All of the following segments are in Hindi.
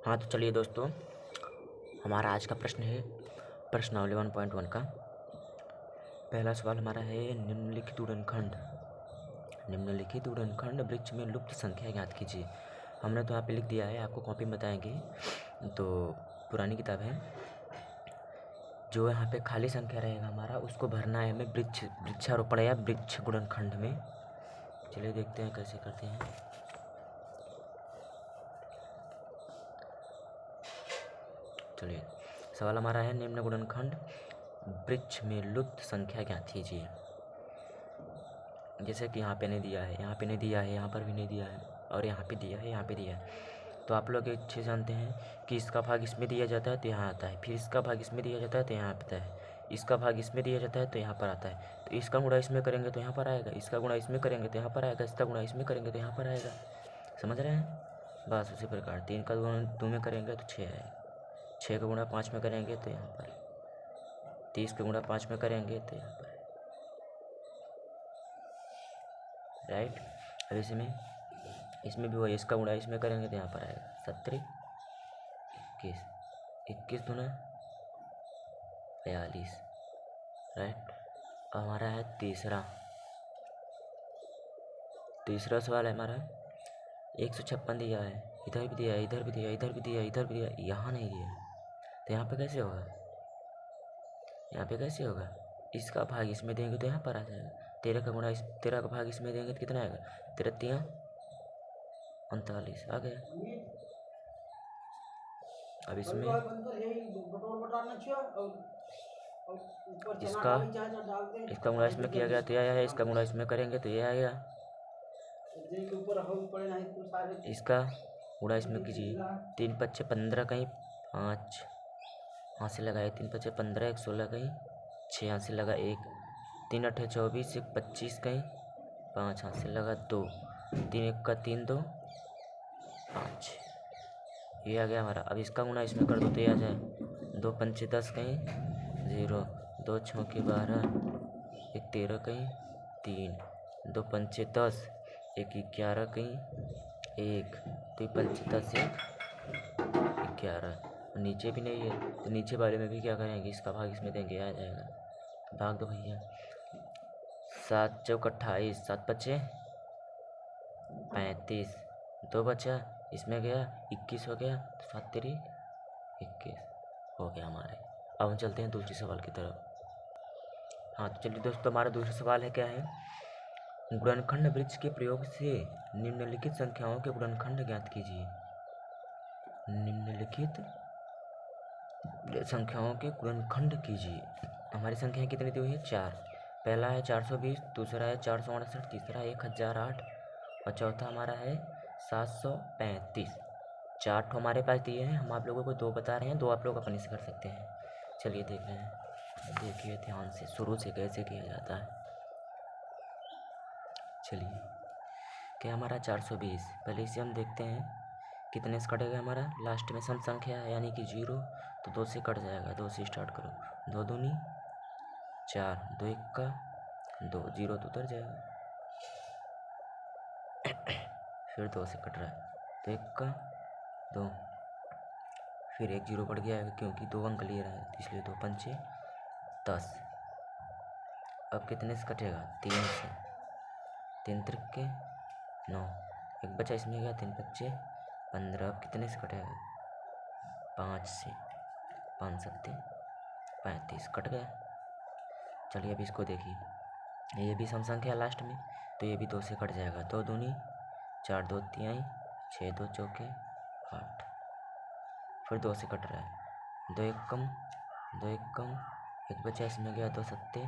हाँ, तो चलिए दोस्तों, हमारा आज का प्रश्न है प्रश्नावली 1.1 का। पहला सवाल हमारा है निम्नलिखित उड़नखंड वृक्ष में लुप्त संख्या ज्ञात कीजिए। हमने तो यहाँ पे लिख दिया है, आपको कॉपी में बताएंगे। तो पुरानी किताब है, जो यहाँ पे खाली संख्या रहेगा हमारा उसको भरना है हमें वृक्षारोपण या वृक्ष गुणनखंड में। चलिए देखते हैं कैसे करते हैं। चलिए, सवाल हमारा है निम्न गुणनखंड वृक्ष में लुप्त संख्या ज्ञात कीजिए। जैसे कि यहाँ पे नहीं दिया है, यहाँ पे नहीं दिया है, यहाँ पर भी नहीं दिया है, और यहाँ पे दिया है, यहाँ पे दिया है। तो आप लोग अच्छे जानते हैं कि इसका भाग इसमें दिया जाता है तो यहाँ आता है, फिर इसका भाग इसमें दिया जाता है तो यहाँ आता है, इसका भाग इसमें दिया जाता है तो यहाँ पर आता है। तो इसका गुणा इसमें करेंगे तो यहाँ पर आएगा, इसका गुणा इसमें करेंगे तो यहाँ पर आएगा, इसका गुणा इसमें करेंगे तो यहाँ पर आएगा। समझ रहे हैं? बस उसी प्रकार 3 का गुणा 2 में करेंगे तो 6 आएगा, 6 का गुणा 5 में करेंगे तो यहाँ पर, 30 का गुणा 5 में करेंगे तो यहाँ पर, राइट। अब इसमें भी वही, इसका गुणा इसमें करेंगे तो यहाँ पर आएगा 17, 21, 21 दूना 42, राइट। अब हमारा है तीसरा सवाल है हमारा 156 दिया है, इधर भी दिया है, इधर भी दिया, इधर भी दिया, इधर भी दिया, यहाँ नहीं दिया। तो यहाँ पे कैसे होगा? इसका भाग इसमें देंगे तो यहाँ पर आ जाएगा। 13 का भाग इसमें देंगे तो कितना आएगा? 13 39 आ गया। अब इसमें इसका गुणा इसमें किया गया तो यह आया, इसका गुणा इसमें करेंगे तो ये आएगा, इसका गुणा इसमें कीजिए। 3 पच्चे 15 कहीं 5 हाथ से लगाए, 3 पच्चे 15, 1 16 कहीं 6 हाथ से लगा 1, 3 अट्ठे 24, 1 25 कहीं 5 हाथ से लगा 2, 3 1 का 3 2 5, ये आ गया हमारा। अब इसका गुणा इसमें कर दो तो ये आ जाए। 2 पंचे 10 कहीं 0, 2 छौके 12, 1 13 कहीं 3, 2 पंचे 10, 1 11 कहीं 1, 2 पंचे 10 1 11। नीचे भी नहीं है तो नीचे वाले में भी क्या करेंगे? इसका भाग इसमें देंगे, आ जाएगा। भाग दो भैया, 7 चौक 28, 7 पच्चे 35, 2 बचा इसमें गया 21 हो गया, तो 7 तेरी 21 हो गया हमारे। अब हम चलते हैं दूसरे सवाल की तरफ। हाँ, तो चलिए दोस्तों, हमारा दूसरा सवाल है क्या है? गुणनखंड वृक्ष के प्रयोग से निम्नलिखित संख्याओं के गुणनखंड ज्ञात कीजिए। निम्नलिखित संख्याओं के गुणनखंड कीजिए। हमारी संख्याएं कितनी दी हुई है? 4। पहला है 420, दूसरा है 468, तीसरा 1008 और चौथा हमारा है 735। 4 ठो हमारे पास दिए हैं, हम आप लोगों को 2 बता रहे हैं, 2 आप लोग अपने से कर सकते हैं। चलिए देख रहे हैं, देखिए ध्यान से शुरू से कैसे किया जाता है। चलिए, क्या हमारा 420, पहले इसे हम देखते हैं कितने से कटेगा। हमारा लास्ट में सम संख्या है यानी कि 0, तो 2 से कट जाएगा। 2 से स्टार्ट करो, 2 दूनी 4, 2 1 का 2, 0 तो उतर जाएगा। फिर 2 से कट रहा है, तो 1 का 2, फिर 1 0 बढ़ गया है क्योंकि 2 अंक ले रहा है, इसलिए 2 पंचे 10। अब कितने से कटेगा? 3 से, 3 त्रिक 9, 1 बचा इसमें गया, 3 बच्चे 15। अब कितने से कटेगा? 5 से, 5 सत्ते 35, कट गया। चलिए अब इसको देखिए, ये भी सम संख्या है लास्ट में, तो ये भी 2 से कट जाएगा। 2 दूनी 4, 2 तिहाई 6, 2 चौके 8, फिर 2 से कट रहा है। 2 1 कम, 2 1 कम, 1 बचा इसमें गया, 2 सत्ते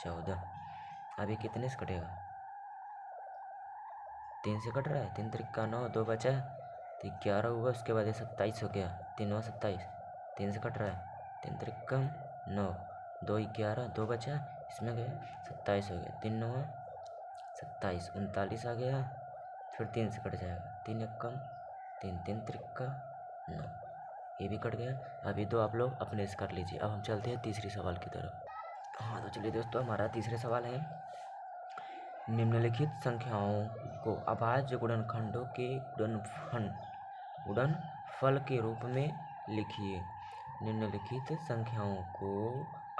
14। अभी कितने से कटेगा? 3 से कट रहा है, 3 त्रिक 9, 2 बचा तो 11 हुआ, उसके बाद 27 हो गया, 3 9 27। 3 से कट रहा है, 3 त्रिक 9, 2 11, 2 बचा इसमें गया, 27 हो गया, 3 9 27, 39 आ गया। फिर 3 से कट जाएगा, 3 1 कम 3, 3 त्रिक 9, ये भी कट गया। अभी 2 आप लोग अपने से कर लीजिए। अब हम चलते हैं तीसरी सवाल की तरफ। हाँ, तो चलिए दोस्तों, हमारा तीसरे सवाल है निम्नलिखित संख्याओं को अभाज्य गुणनखंडों के फल के रूप में लिखिए। निम्नलिखित संख्याओं को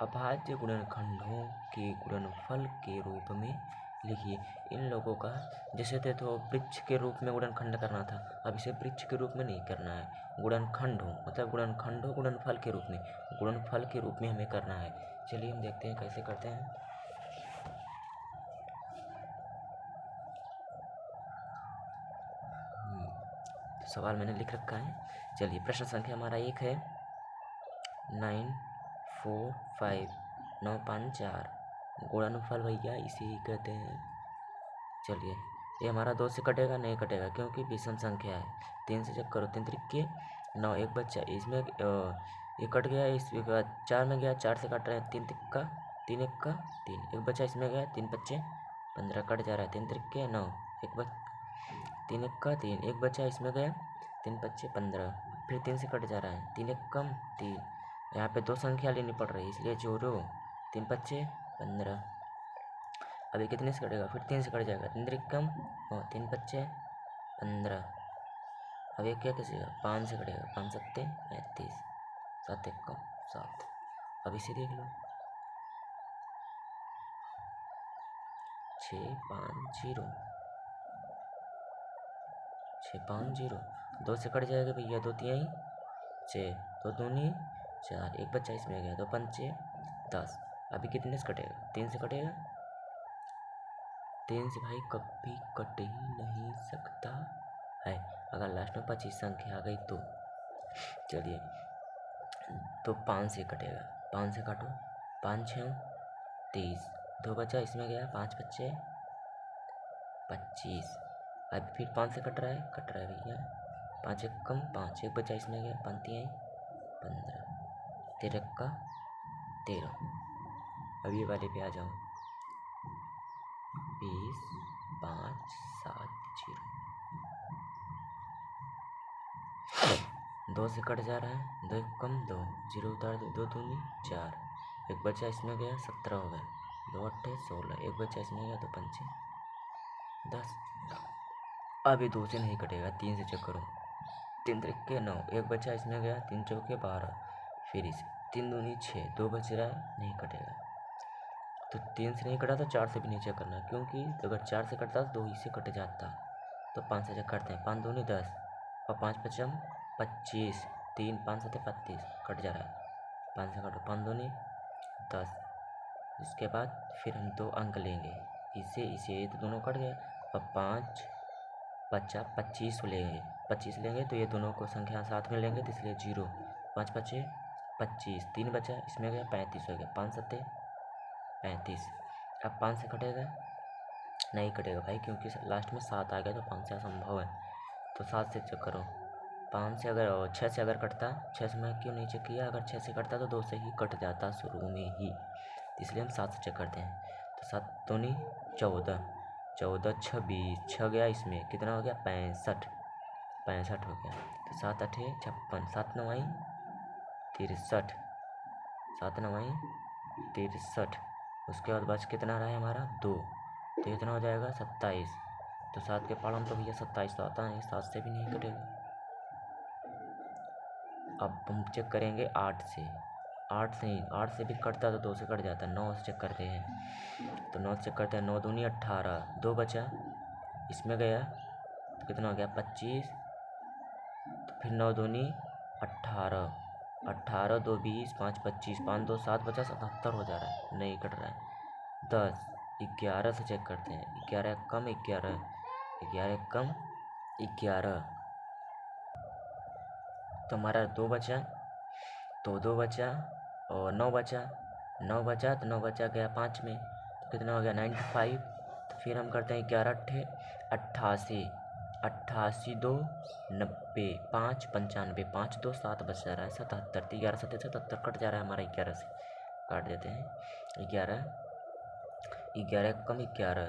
अभाज्य गुणनखंडों के गुणनफल के रूप में लिखिए। इन लोगों का जैसे थे तो वृक्ष के रूप में गुणनखंड करना था, अब इसे वृक्ष के रूप में नहीं करना है, गुणनखंडों मतलब गुणनखंडों गुणनफल के रूप में, गुणनफल के रूप में हमें करना है। चलिए हम देखते हैं कैसे करते हैं। तो सवाल मैंने लिख रखा है। चलिए प्रश्न संख्या हमारा 1 है 9 4 5 9 5 4 गुणनफल भैया इसे ही कहते हैं। चलिए ये हमारा 2 से कटेगा नहीं कटेगा क्योंकि विषम संख्या है। 3 से चेक करो, 3 त्रिके 9, एक बच्चा इसमें ये कट गया, इसके बाद 4 में गया, 4 से कट रहे हैं, 3 तिक्का 3 एक का 3, एक बच्चा इसमें गया, 3 बच्चे 15 कट जा रहा है, 3 त्रिके 9, 3 एक का 3, एक बच्चा इसमें गया, 3 बच्चे 15, फिर 3 से कट जा रहा है, 3 एक कम 3, यहाँ पे 2 संख्या लेनी पड़ रही है इसलिए जोड़ो, 3 बच्चे 15। अभी कितने से कटेगा, फिर 3 से कट जाएगा, 3 त्रिक कम 3 बच्चे 15। अब एक क्या कैसेगा, 5 से कटेगा, 5 सत्ते 35, 7 एक कम 7। अब इसे देख लो 6 5 0 6 5 0, 2 से कट जाएगा भैया, 2 तिहाई 6, 2 दूनी 4, एक बच्चा इसमें गया, 2 पंचे 10। अभी कितने से कटेगा, 3 से कटेगा, 3 से भाई कभी कट ही नहीं सकता है अगर लास्ट में 25 संख्या आ गई तो। चलिए तो 5 से कटेगा, 5 से काटो, 5 6 30, 2 बच्चा इसमें गया, 5 बच्चे 25। अब फिर 5 से कट रहा है भैया, 5 एक कम 5, एक बच्चा इसमें गया, 5 तिहाई 15, 13 का 13। अब ये वाले पे आ जाओ, 20 5 7 0, 2 से कट जा रहा है, 2 एक कम 2, 0 उतार दो, 2 दूनी 4, एक बच्चा इसमें गया, 17 हो गया, 2 अट्ठे 16, एक बच्चा इसमें गया, 2 पंचे 10। अभी 2 से नहीं कटेगा, 3 से चेक करो, 3 त्रिके 9, एक बच्चा इसमें गया, 3 चौके 12, फिर इसे 3 दूनी 6, 2 बच रहा है, नहीं कटेगा। तो 3 से नहीं कटा तो 4 से भी नहीं चेक करना, क्योंकि अगर 4 से कटता तो 2 ही से कट जाता। तो 5 से चेक करते हैं, 5 दूनी 10 और 5 पचम 25, 3 5 7 35 कट जा रहा है, 5 से काटो, 5 दूनी 10। इसके बाद फिर हम 2 अंक लेंगे, इसे तो दोनों कट गए, अब 5 बच्चा 25 लेंगे, 25 लेंगे तो ये दोनों को संख्या साथ में लेंगे तो इसलिए 0, 5 बचे 25, 3 बचा इसमें गया, 35 हो गया, 5 सत्ते 35। अब 5 से कटेगा नहीं कटेगा भाई, क्योंकि लास्ट में 7 आ गया तो 5 से असंभव है। तो 7 से चेक करो, 5 से अगर 6 से अगर कटता, 6 से मैं क्यों नहीं चेक किया, अगर 6 से कटता तो 2 से ही कट जाता शुरू में ही, इसलिए हम 7 से चेक करते हैं। तो 7 दूनी 14, 14 26, 6 गया इसमें, कितना हो गया 65 हो गया। तो 7 अठे 56, 7 9 63, 7 9 63। उसके बाद बच कितना रहा है हमारा 2, तो कितना हो जाएगा 27। तो 7 के पालन तो भैया 27 तो आता है, 7 से भी नहीं कटेगा। अब हम चेक करेंगे 8 से, 8 से भी कटता तो 2 से कट जाता है, 9 से चेक करते हैं। तो 9 से चेक करते हैं, 9 दूनी 18, 2 बचा इसमें गया तो कितना हो गया 25, तो फिर 9 दूनी 18, 18 2 20, 5 25, 5 2 7 बचा 77 हो जा रहा है, नहीं कट रहा है। 10 11 से चेक करते हैं, 11 कम 11, 11 कम 11, तो हमारा 2 बचा, तो 2 बचा और 9 बचा, 9 बचा तो 9 बचा गया 5 में, तो कितना हो गया 95। तो फिर हम करते हैं 11 अट्ठे 88, 88 2 90, 5 95, 5 2 7 बच जा रहा है 77, 11 7 77 कट जा रहा है हमारा, 11 से काट देते हैं, 11 11 कम 11,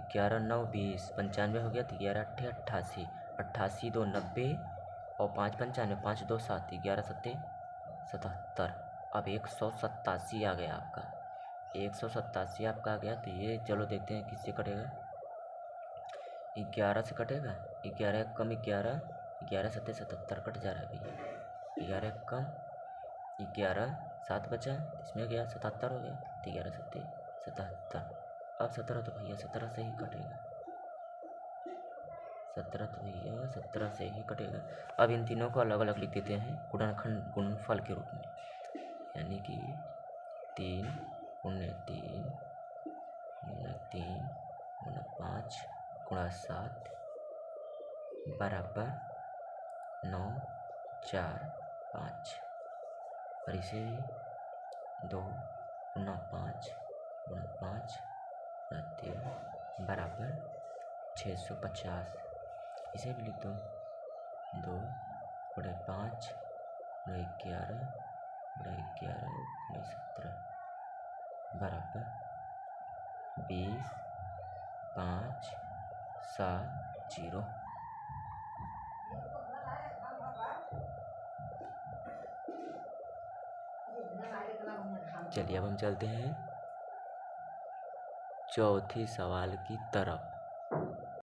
11 9 20, 95 हो गया, तो 11 अट्ठे 88, 88 2 90 और 5 95, 5 2 7, 11 सत्ते 77। अब 187 आ गया आपका, 187 आपका आ गया। तो ये चलो देखते हैं किससे कटेगा, 11 से कटेगा, 11 कम 11 11 सत्ते 77 कट जा रहा है भैया। 11 का 11 7 बचा, इसमें गया 77 हो गया, तो 11 सत्ते 77। अब 17 तो भैया 17 से ही कटेगा, 17 तो भैया 17 से ही कटेगा। अब इन तीनों को अलग अलग लिख देते हैं गुणनफल के रूप में, यानी कि 3 गुणे 3 गुणे 3 गुणे 5 गुणा 7 बराबर 9 4 5। और इसे 2 गुना 5 गुना 5 गुना 3 बराबर 650। इसे भी लिख दो, 2 गुणे 5 गुणे 11 गुणे 11 गुणे 17 बराबर 20 5 7 0। चलिए अब हम चलते हैं चौथे सवाल की तरफ।